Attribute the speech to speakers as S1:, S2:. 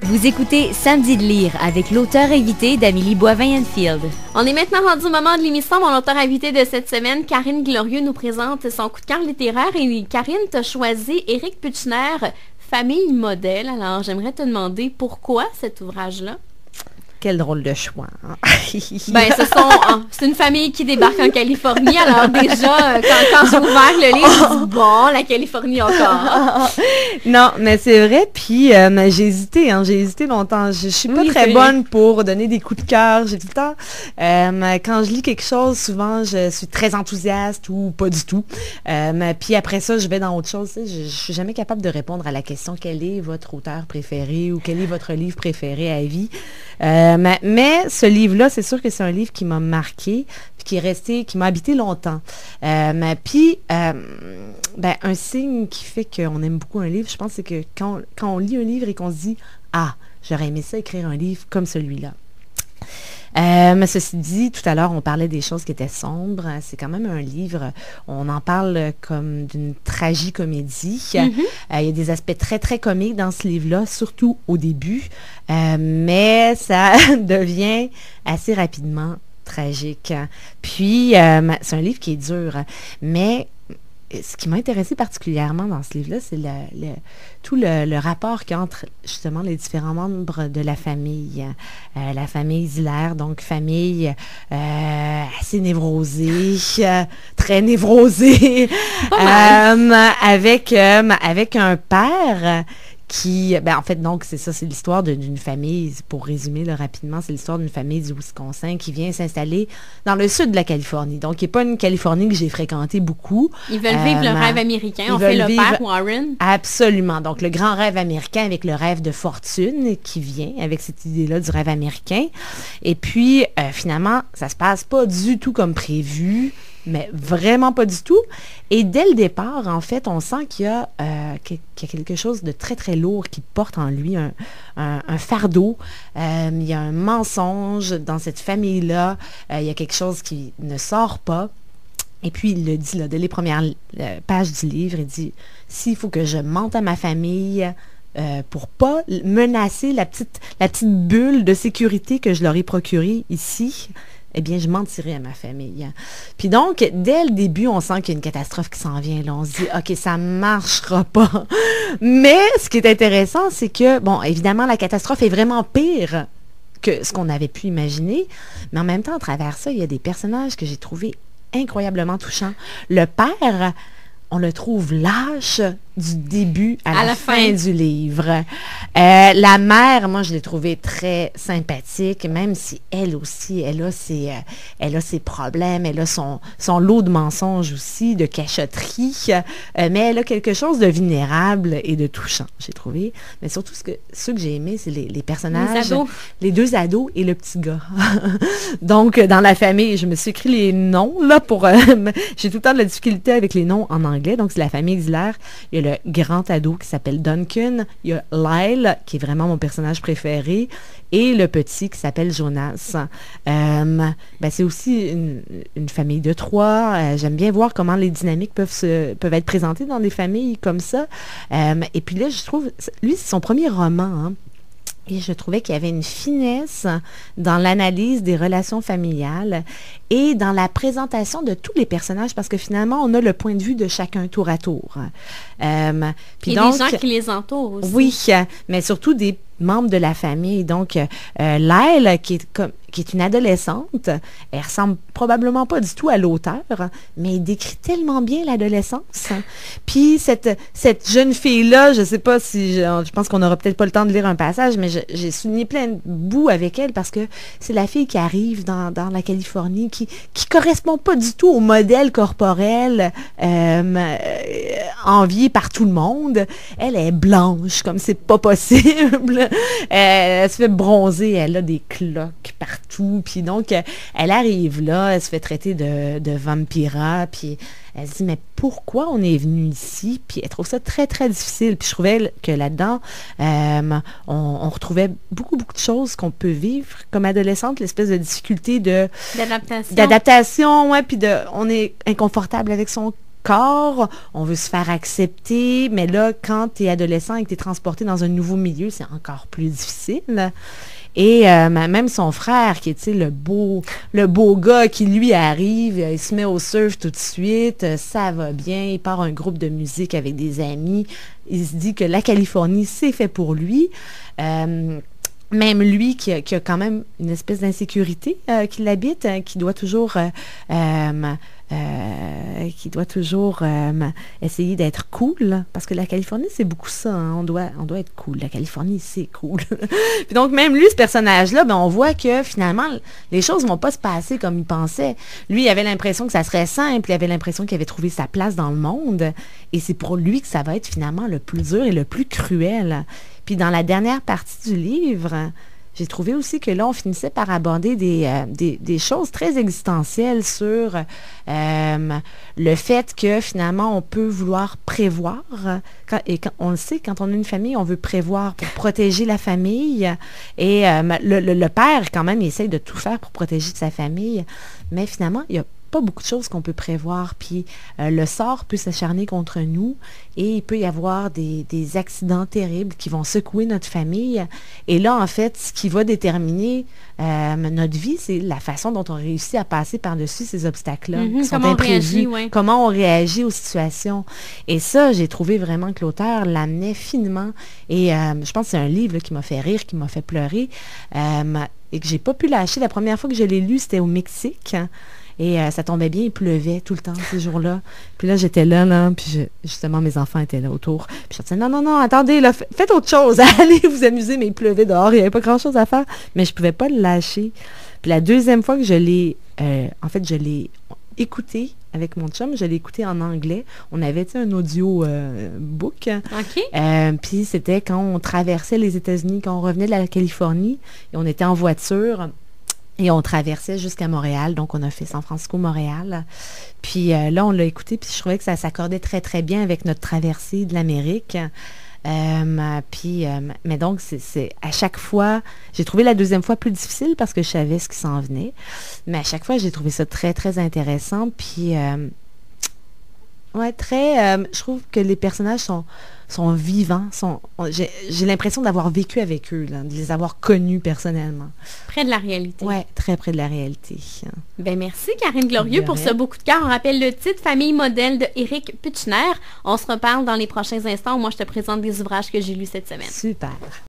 S1: Vous écoutez Samedi de lire avec l'auteur invité d'Amélie Boivin-Enfield.
S2: On est maintenant rendu au moment de l'émission. Mon auteur invité de cette semaine, Karine Glorieux, nous présente son coup de cœur littéraire. Et Karine, t'as choisi Éric Putschner, Famille modèle. Alors, j'aimerais te demander pourquoi cet ouvrage-là?
S3: Quel drôle de choix. Hein?
S2: C'est une famille qui débarque en Californie. Alors déjà, quand j'ai ouvert le livre, j'ai dit, bon, la Californie encore.
S3: Non, mais c'est vrai. Puis j'ai hésité longtemps. Je suis pas très bonne pour donner des coups de cœur. J'ai tout le temps, quand je lis quelque chose, souvent, je suis très enthousiaste ou pas du tout. Puis après ça, je vais dans autre chose. Je suis jamais capable de répondre à la question quel est votre auteur préféré ou quel est votre livre préféré à vie. Mais ce livre-là, c'est sûr que c'est un livre qui m'a marqué, puis qui m'a habité longtemps. Un signe qui fait qu'on aime beaucoup un livre, je pense, c'est que quand on lit un livre et qu'on se dit « Ah, j'aurais aimé ça écrire un livre comme celui-là ». Mais ceci dit, tout à l'heure, on parlait des choses qui étaient sombres. C'est quand même un livre, on en parle comme d'une tragicomédie. Il y a des aspects très, très comiques dans ce livre-là, surtout au début. Mais ça devient assez rapidement tragique. Puis, c'est un livre qui est dur. Mais ce qui m'a intéressé particulièrement dans ce livre-là, c'est tout le rapport qu'il y a entre justement les différents membres de la famille. La famille Ziller, donc famille assez névrosée, très névrosée, avec un père qui, en fait, donc, c'est ça, c'est l'histoire d'une famille, pour résumer là, rapidement, c'est l'histoire d'une famille du Wisconsin qui vient s'installer dans le sud de la Californie. Donc, il n'est pas une Californie que j'ai fréquentée beaucoup.
S2: Ils veulent vivre le rêve américain, on fait le père Warren.
S3: Absolument. Donc, le grand rêve américain avec le rêve de fortune qui vient avec cette idée-là du rêve américain. Et puis, finalement, ça se passe pas du tout comme prévu. Mais vraiment pas du tout. Et dès le départ, en fait, on sent qu'il y a quelque chose de très, très lourd qui porte en lui, un fardeau. Il y a un mensonge dans cette famille-là. Il y a quelque chose qui ne sort pas. Et puis, il le dit, là, dès les premières pages du livre, il dit, s'il faut que je mente à ma famille pour pas menacer la petite bulle de sécurité que je leur ai procurée ici, eh bien, je mentirais à ma famille. Puis donc, dès le début, on sent qu'il y a une catastrophe qui s'en vient. Là, on se dit, OK, ça ne marchera pas. Mais ce qui est intéressant, c'est que, bon, évidemment, la catastrophe est vraiment pire que ce qu'on avait pu imaginer. Mais en même temps, à travers ça, il y a des personnages que j'ai trouvés incroyablement touchants. Le père, on le trouve lâche du début à la fin du livre. La mère, moi, je l'ai trouvée très sympathique, même si elle aussi, elle a ses problèmes, elle a son lot de mensonges aussi, de cachotterie, mais elle a quelque chose de vulnérable et de touchant, j'ai trouvé. Mais surtout, ce que j'ai aimé, c'est les personnages, les deux ados et le petit gars. Donc, dans la famille, je me suis écrit les noms, là, j'ai tout le temps de la difficulté avec les noms en anglais, donc c'est la famille Ziller. Il y a le grand ado qui s'appelle Duncan, il y a Lyle, qui est vraiment mon personnage préféré, et le petit qui s'appelle Jonas. C'est aussi une famille de trois. J'aime bien voir comment les dynamiques peuvent être présentées dans des familles comme ça. Et puis là, je trouve, lui, c'est son premier roman, hein. Et je trouvais qu'il y avait une finesse dans l'analyse des relations familiales et dans la présentation de tous les personnages, parce que finalement, on a le point de vue de chacun tour à tour.
S2: Puis donc, des gens qui les entourent aussi.
S3: Oui, mais surtout des membres de la famille. Donc, Lyle, qui est une adolescente, elle ressemble probablement pas du tout à l'auteur, mais il décrit tellement bien l'adolescence. Puis cette jeune fille-là, je sais pas si, je pense qu'on n'aura peut-être pas le temps de lire un passage, mais j'ai souligné plein de bouts avec elle parce que c'est la fille qui arrive dans la Californie, qui correspond pas du tout au modèle corporel envié par tout le monde. Elle est blanche, comme c'est pas possible. Elle se fait bronzer, elle a des cloques partout, puis donc elle arrive là, elle se fait traiter de vampira, puis elle se dit mais pourquoi on est venu ici, puis elle trouve ça très très difficile, puis je trouvais que là-dedans on retrouvait beaucoup de choses qu'on peut vivre comme adolescente, l'espèce de difficulté d'adaptation, ouais, puis on est inconfortable avec son corps, on veut se faire accepter, mais là, quand tu es adolescent et que tu es transporté dans un nouveau milieu, c'est encore plus difficile. Et même son frère, qui est le beau gars qui lui arrive, il se met au surf tout de suite, ça va bien, il part un groupe de musique avec des amis, il se dit que la Californie, c'est fait pour lui. Même lui qui a quand même une espèce d'insécurité qui l'habite, qui doit toujours essayer d'être cool, parce que la Californie, c'est beaucoup ça, hein, on doit être cool. La Californie, c'est cool. Puis donc, même lui, ce personnage-là, on voit que finalement, les choses vont pas se passer comme il pensait. Lui, il avait l'impression que ça serait simple, il avait l'impression qu'il avait trouvé sa place dans le monde, et c'est pour lui que ça va être finalement le plus dur et le plus cruel. Puis dans la dernière partie du livre, j'ai trouvé aussi que là, on finissait par aborder des choses très existentielles sur le fait que finalement, on peut vouloir prévoir. Quand on le sait, quand on a une famille, on veut prévoir pour protéger la famille. Et le père, quand même, il essaye de tout faire pour protéger sa famille. Mais finalement, il y a pas beaucoup de choses qu'on peut prévoir. Puis le sort peut s'acharner contre nous et il peut y avoir des accidents terribles qui vont secouer notre famille. Et là, en fait, ce qui va déterminer notre vie, c'est la façon dont on réussit à passer par-dessus ces obstacles-là qui sont imprévus. Comment on réagit aux situations. Et ça, j'ai trouvé vraiment que l'auteur l'amenait finement. Et je pense que c'est un livre là, qui m'a fait rire, qui m'a fait pleurer et que j'ai pas pu lâcher. La première fois que je l'ai lu, c'était au Mexique. Et ça tombait bien, il pleuvait tout le temps ces jours-là. Puis là, j'étais là, puis justement, mes enfants étaient là autour. Puis je disais, non, attendez, là, faites autre chose, allez vous amuser, mais il pleuvait dehors, il n'y avait pas grand-chose à faire. Mais je ne pouvais pas le lâcher. Puis la deuxième fois que je l'ai écouté avec mon chum, je l'ai écouté en anglais. On avait, un audio book.
S2: OK.
S3: Puis c'était quand on traversait les États-Unis, quand on revenait de la Californie, et on était en voiture. Et on traversait jusqu'à Montréal, donc on a fait San Francisco-Montréal. Puis là, on l'a écouté, puis je trouvais que ça s'accordait très, très bien avec notre traversée de l'Amérique. Mais donc, c'est à chaque fois, j'ai trouvé la deuxième fois plus difficile parce que je savais ce qui s'en venait. Mais à chaque fois, j'ai trouvé ça très, très intéressant. Puis, je trouve que les personnages sont vivants. J'ai l'impression d'avoir vécu avec eux, là, de les avoir connus personnellement.
S2: Près de la réalité.
S3: Oui, très près de la réalité.
S2: Ben merci, Karine Glorieux, pour ce beau coup de cœur. On rappelle le titre, Famille modèle de Éric Putschner. On se reparle dans les prochains instants. Moi, je te présente des ouvrages que j'ai lus cette semaine.
S3: Super.